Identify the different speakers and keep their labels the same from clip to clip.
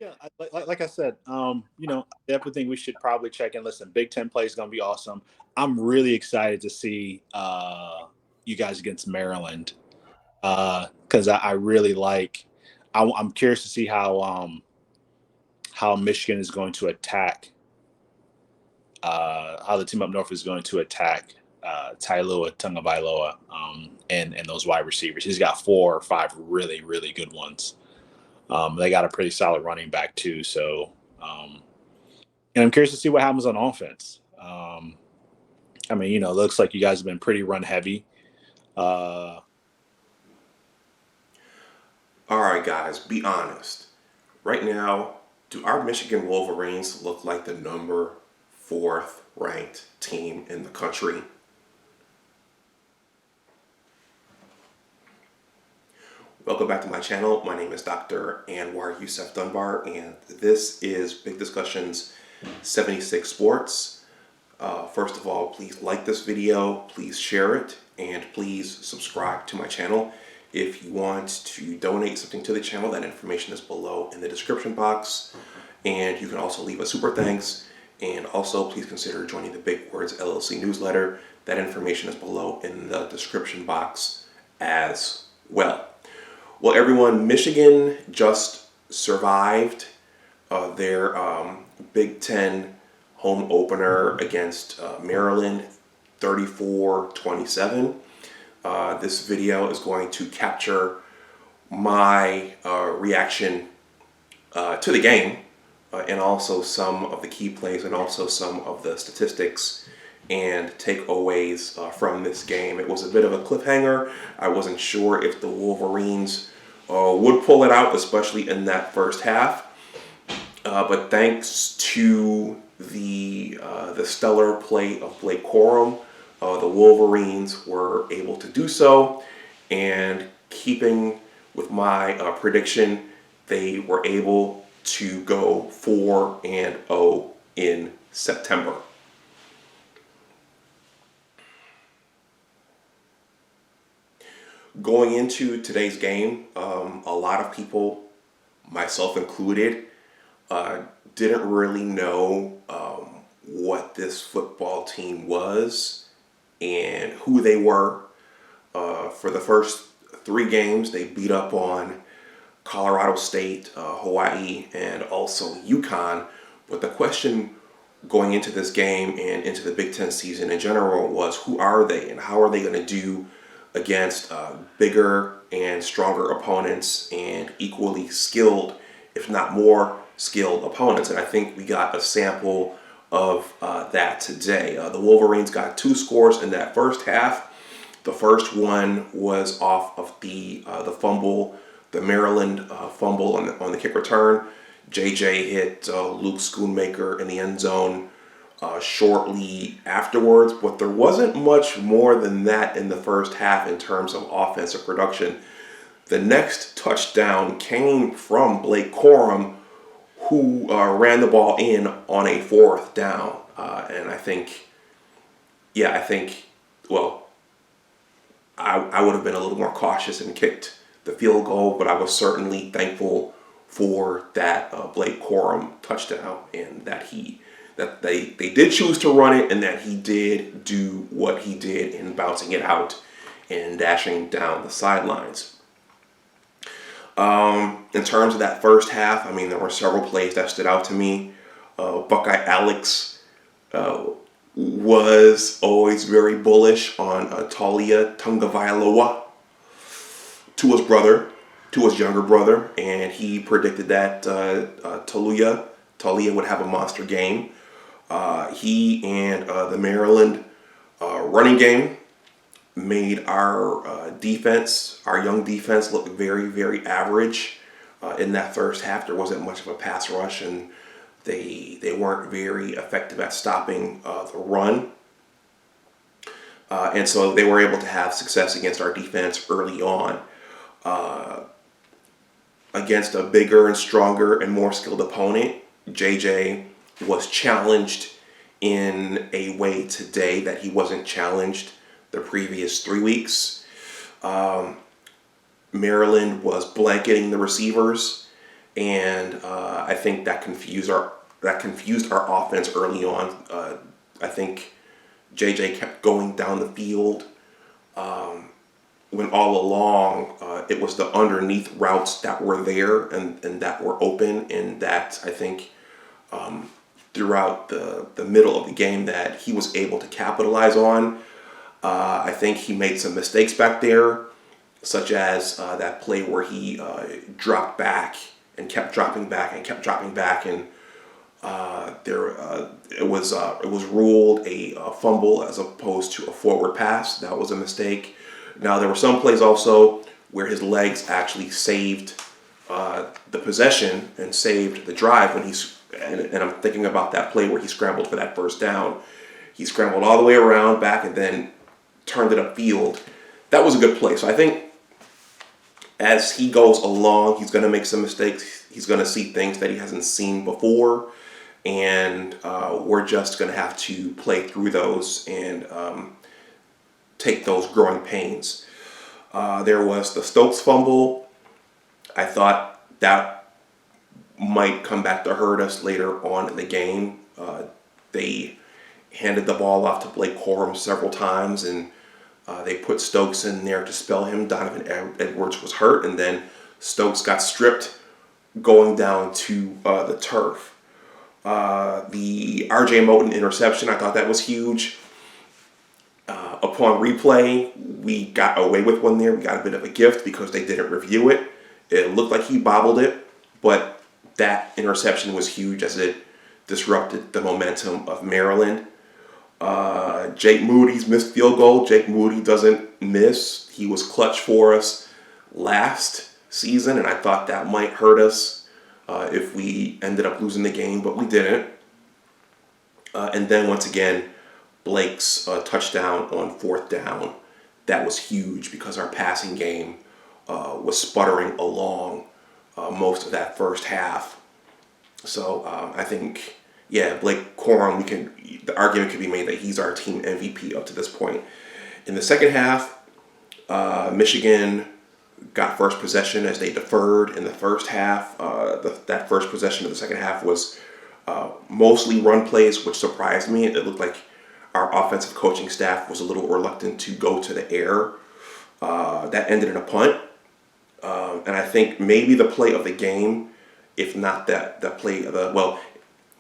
Speaker 1: Yeah, like I said, I definitely think we should probably check in. Listen, Big Ten play is going to be awesome. I'm really excited to see you guys against Maryland because I really like. I'm curious to see how Michigan is going to attack. How the team up north is going to attack Tailua Tungavailoa and those wide receivers. He's got 4 or 5 really really good ones. They got a pretty solid running back too. So, and I'm curious to see what happens on offense. It looks like you guys have been pretty run heavy. Uh,
Speaker 2: All right, guys, be honest. Right now, do our Michigan Wolverines look like the number fourth ranked team in the country? Welcome back to my channel. My name is Dr. Anwar Youssef Dunbar, and this is Big Discussions 76 Sports. First of all, please like this video, please share it, and please subscribe to my channel. If you want to donate something to the channel, that information is below in the description box. And you can also leave a super thanks. And also, please consider joining the Big Words LLC Newsletter. That information is below in the description box as well. Well, everyone, Michigan just survived their Big Ten home opener against Maryland, 34-27. This video is going to capture my reaction to the game and also some of the key plays and also some of the statistics and takeaways from this game. It was a bit of a cliffhanger. I wasn't sure if the Wolverines would pull it out, especially in that first half. But thanks to the stellar play of Blake Corum, the Wolverines were able to do so, and keeping with my prediction, they were able to go 4-0 in September. Going into today's game, a lot of people, myself included, didn't really know what this football team was and who they were. For the first 3 games, they beat up on Colorado State, Hawaii, and also UConn. But the question going into this game and into the Big Ten season in general was, who are they and how are they going to do against bigger and stronger opponents and equally skilled, if not more skilled opponents? And I think we got a sample of that today. The Wolverines got 2 scores in that first half. The first one was off of the fumble, the Maryland fumble on the kick return. JJ hit Luke Schoonmaker in the end zone shortly afterwards, but there wasn't much more than that in the first half in terms of offensive production. The next touchdown came from Blake Corum, who ran the ball in on a 4th down. And I think, I would have been a little more cautious and kicked the field goal, but I was certainly thankful for that Blake Corum touchdown and that they did choose to run it and that he did do what he did in bouncing it out and dashing down the sidelines. In terms of that first half, there were several plays that stood out to me. Buckeye Alex was always very bullish on Talia Tungavailoa, Tua's younger brother, and he predicted that Talia would have a monster game. He and the Maryland running game made our defense, our young defense, look very, very average. In that first half, there wasn't much of a pass rush, and they weren't very effective at stopping the run. And so they were able to have success against our defense early on. Against a bigger and stronger and more skilled opponent, JJ was challenged in a way today that he wasn't challenged the previous 3 weeks. Maryland was blanketing the receivers, and I think that confused our offense early on. I think JJ kept going down the field when all along it was the underneath routes that were there and that were open, and that I think throughout the middle of the game that he was able to capitalize on. I think he made some mistakes back there, such as that play where he dropped back and kept dropping back and kept dropping back, and it was ruled a fumble as opposed to a forward pass. That was a mistake. Now there were some plays also where his legs actually saved the possession and saved the drive when and I'm thinking about that play where he scrambled for that first down. He scrambled all the way around back and then turned it upfield. That was a good play. So I think as he goes along, he's going to make some mistakes. He's going to see things that he hasn't seen before. And we're just going to have to play through those and take those growing pains. There was the Stokes fumble. I thought that might come back to hurt us later on in the game. They handed the ball off to Blake Corum several times, and they put Stokes in there to spell him. Donovan Edwards was hurt, and then Stokes got stripped going down to the turf. The R.J. Moten interception, I thought that was huge. Upon replay, we got away with one there. We got a bit of a gift because they didn't review it. It looked like he bobbled it, but that interception was huge as it disrupted the momentum of Maryland. Jake Moody's missed field goal. Jake Moody doesn't miss. He was clutch for us last season, and I thought that might hurt us if we ended up losing the game, but we didn't. And then once again, Blake's touchdown on fourth down. That was huge because our passing game was sputtering along most of that first half. So I think, Blake Corum, the argument could be made that he's our team MVP up to this point. In the second half, Michigan got first possession as they deferred in the first half. That first possession of the second half was mostly run plays, which surprised me. It looked like our offensive coaching staff was a little reluctant to go to the air. That ended in a punt. And I think maybe the play of the game, if not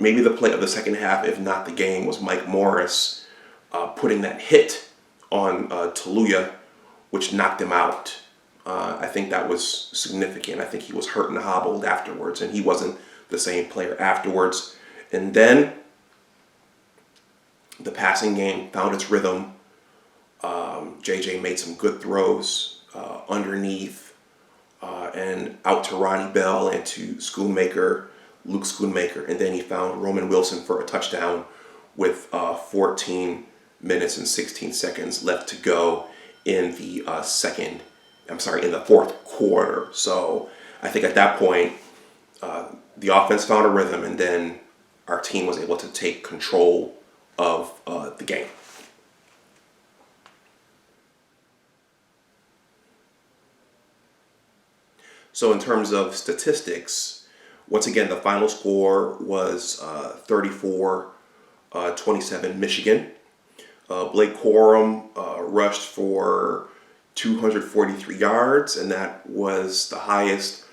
Speaker 2: maybe the play of the second half, if not the game, was Mike Morris putting that hit on Taluya, which knocked him out. I think that was significant. I think he was hurt and hobbled afterwards, and he wasn't the same player afterwards. And then the passing game found its rhythm. JJ made some good throws underneath and out to Ronnie Bell and to Luke Schoonmaker, and then he found Roman Wilson for a touchdown with 14 minutes and 16 seconds left to go in the fourth quarter. So I think at that point, the offense found a rhythm, and then our team was able to take control of the game. So in terms of statistics, once again, the final score was 34-27 Michigan. Blake Corum rushed for 243 yards, and that was the highest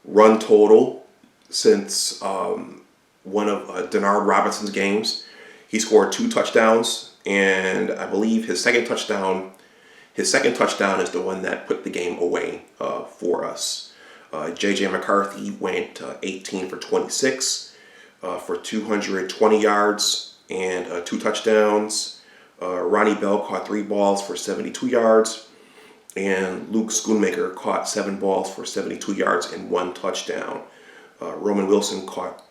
Speaker 2: run total since one of Denard Robinson's games. He scored 2 touchdowns, and I believe his second touchdown is the one that put the game away for us. J.J. McCarthy went 18 for 26 for 220 yards and 2 touchdowns. Ronnie Bell caught 3 balls for 72 yards, and Luke Schoonmaker caught 7 balls for 72 yards and 1 touchdown. Roman Wilson caught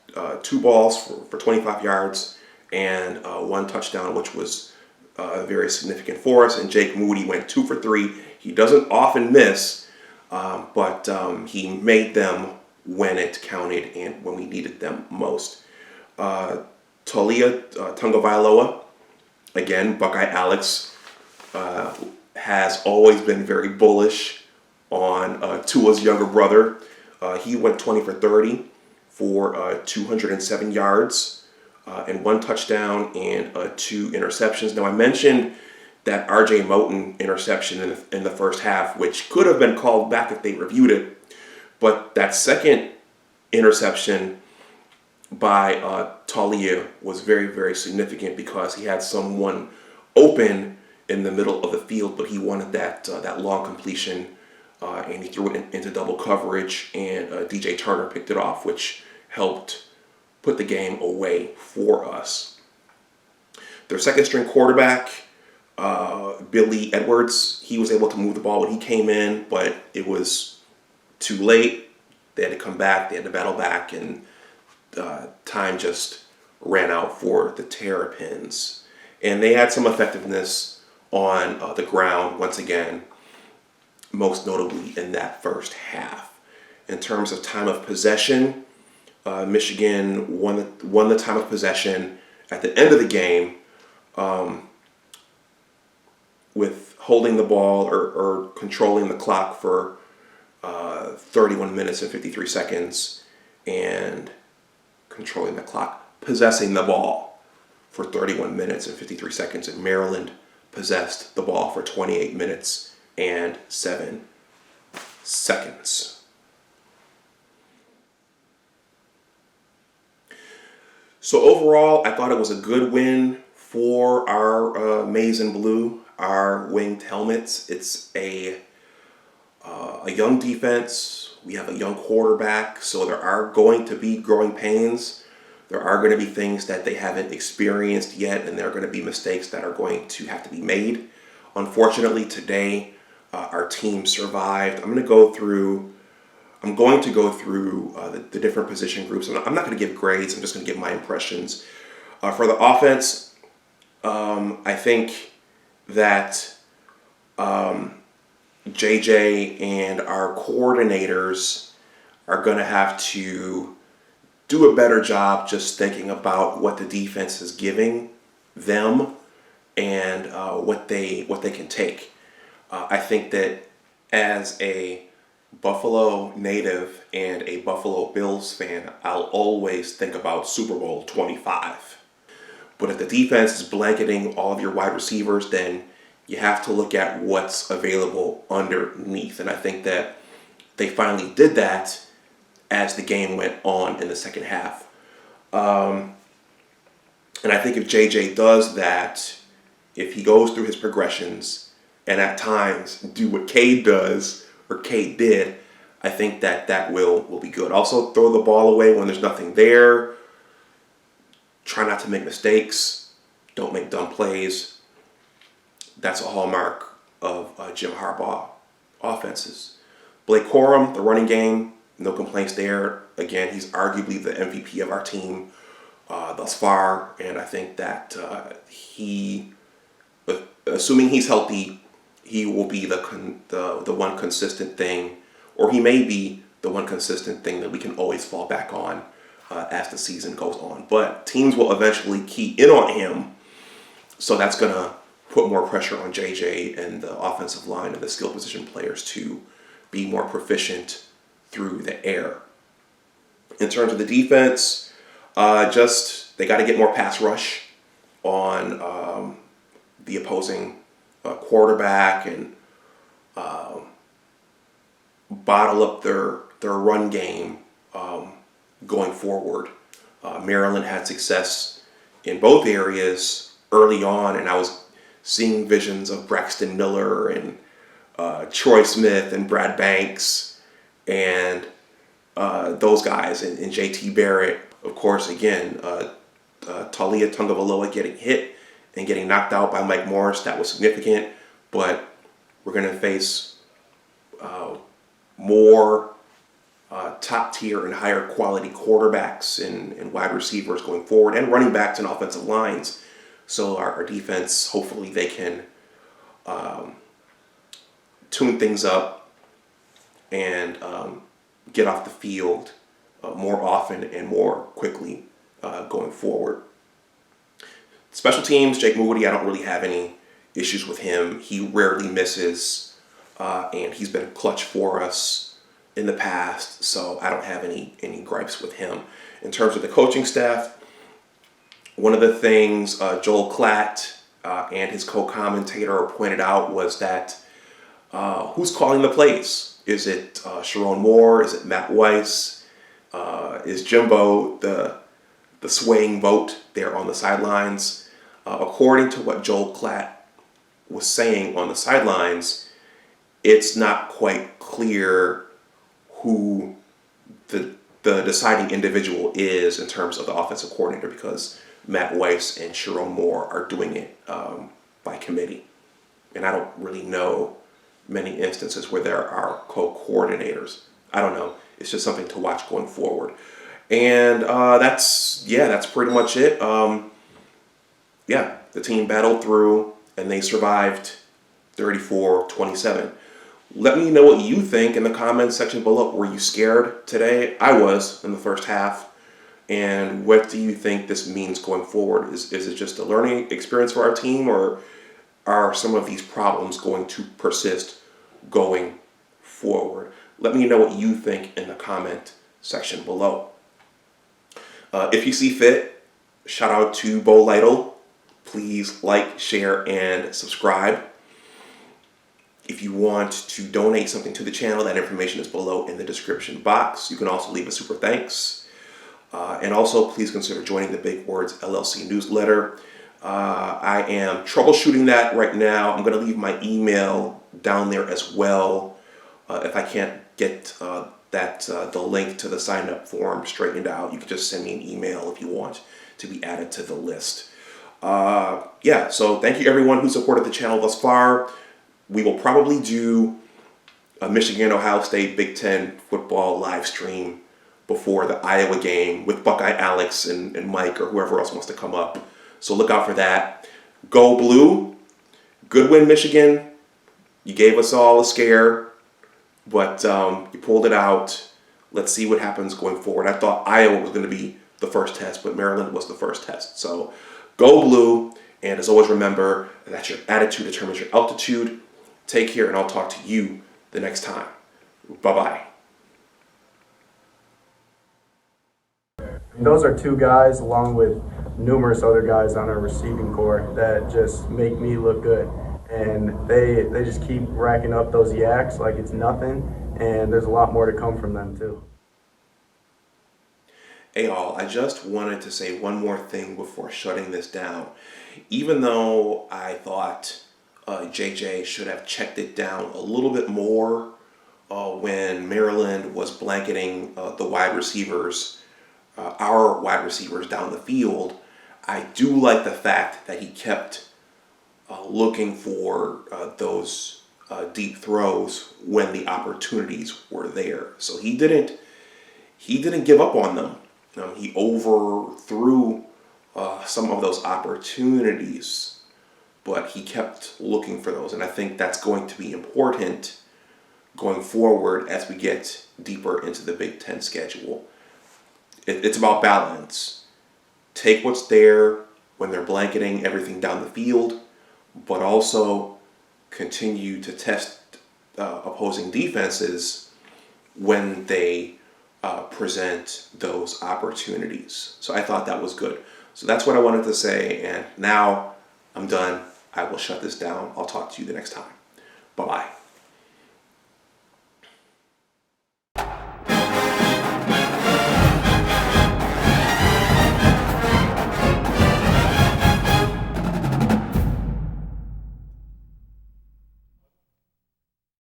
Speaker 2: 2 balls for 25 yards and 1 touchdown, which was very significant for us. And Jake Moody went 2 for 3. He doesn't often miss, but he made them when it counted and when we needed them most. Talia Tungavailoa, again, Buckeye Alex, has always been very bullish on Tua's younger brother. He went 20 for 30 for 207 yards and 1 touchdown and 2 interceptions. Now, I mentioned that R.J. Moten interception in the first half, which could have been called back if they reviewed it. But that second interception by Talia was very, very significant because he had someone open in the middle of the field, but he wanted that long completion, and he threw it into double coverage, and DJ Turner picked it off, which helped put the game away for us. Their second string quarterback, Billy Edwards, he was able to move the ball when he came in, but it was too late. They had to come back, they had to battle back, and time just ran out for the Terrapins. And they had some effectiveness on the ground once again, most notably in that first half. In terms of time of possession, Michigan won the time of possession at the end of the game with holding the ball or controlling the clock for 31 minutes and 53 seconds and controlling the clock, possessing the ball for 31 minutes and 53 seconds, and Maryland possessed the ball for 28 minutes and 7 seconds. So overall, I thought it was a good win for our maize and blue, our winged helmets. It's a young defense. We have a young quarterback, so there are going to be growing pains. There are going to be things that they haven't experienced yet, and there are going to be mistakes that are going to have to be made. Unfortunately, today, our team survived. I'm going to go through the different position groups. I'm not going to give grades. I'm just going to give my impressions. For the offense, I think that JJ and our coordinators are going to have to do a better job just thinking about what the defense is giving them and what they can take. I think that as a Buffalo native and a Buffalo Bills fan, I'll always think about Super Bowl 25. But if the defense is blanketing all of your wide receivers, then you have to look at what's available underneath. And I think that they finally did that as the game went on in the second half. And I think if JJ does that, if he goes through his progressions and at times do what Cade does or Cade did, I think that will be good. Also, throw the ball away when there's nothing there. Try not to make mistakes. Don't make dumb plays. That's a hallmark of Jim Harbaugh offenses. Blake Corum, the running game, no complaints there. Again, he's arguably the MVP of our team thus far, and I think that assuming he's healthy, he will be the one consistent thing, or he may be the one consistent thing that we can always fall back on as the season goes on. But teams will eventually key in on him, so that's going to put more pressure on JJ and the offensive line and the skill position players to be more proficient through the air. In terms of the defense, they got to get more pass rush on the opposing quarterback and bottle up their run game going forward. Maryland had success in both areas early on, and I was seeing visions of Braxton Miller and Troy Smith and Brad Banks and those guys and JT Barrett. Of course, again, Talia Tungavaloa getting hit and getting knocked out by Mike Morris, that was significant, but we're going to face more top tier and higher quality quarterbacks and wide receivers going forward, and running backs and offensive lines. So our defense, hopefully they can tune things up and get off the field more often and more quickly going forward. Special teams, Jake Moody, I don't really have any issues with him. He rarely misses, and he's been clutch for us in the past, so I don't have any gripes with him. In terms of the coaching staff, one of the things Joel Klatt and his co-commentator pointed out was that who's calling the plays? Is it Sharon Moore? Is it Matt Weiss? Is Jimbo the swaying vote there on the sidelines? According to what Joel Klatt was saying on the sidelines, it's not quite clear who the deciding individual is in terms of the offensive coordinator, because Matt Weiss and Sharon Moore are doing it by committee. And I don't really know many instances where there are co-coordinators. I don't know. It's just something to watch going forward. And that's pretty much it. The team battled through and they survived 34-27. Let me know what you think in the comments section below. Were you scared today? I was in the first half. And what do you think this means going forward? Is it just a learning experience for our team, or are some of these problems going to persist going forward? Let me know what you think in the comment section below. If you see fit, shout out to Bo Lytle. Please like, share, and subscribe. If you want to donate something to the channel, that information is below in the description box. You can also leave a super thanks. And also, please consider joining the Big Words LLC Newsletter. I am troubleshooting that right now. I'm going to leave my email down there as well. If I can't get the link to the sign-up form straightened out, you can just send me an email if you want to be added to the list. So thank you everyone who supported the channel thus far. We will probably do a Michigan-Ohio State Big Ten football live stream before the Iowa game with Buckeye Alex and Mike or whoever else wants to come up. So look out for that. Go Blue. Good win, Michigan. You gave us all a scare, but you pulled it out. Let's see what happens going forward. I thought Iowa was going to be the first test, but Maryland was the first test. So go Blue. And as always, remember that your attitude determines your altitude. Take care, and I'll talk to you the next time. Bye-bye.
Speaker 3: Those are two guys, along with numerous other guys on our receiving core, that just make me look good. And they just keep racking up those yaks like it's nothing, and there's a lot more to come from them too.
Speaker 2: Hey all, I just wanted to say one more thing before shutting this down. Even though I thought JJ should have checked it down a little bit more when Maryland was blanketing the wide receivers, our wide receivers down the field, I do like the fact that he kept looking for those deep throws when the opportunities were there. So he didn't give up on them. He overthrew some of those opportunities, but he kept looking for those. And I think that's going to be important going forward as we get deeper into the Big Ten schedule. It's about balance. Take what's there when they're blanketing everything down the field, but also continue to test opposing defenses when they present those opportunities. So I thought that was good. So that's what I wanted to say, and now I'm done. I will shut this down. I'll talk to you the next time. Bye-bye.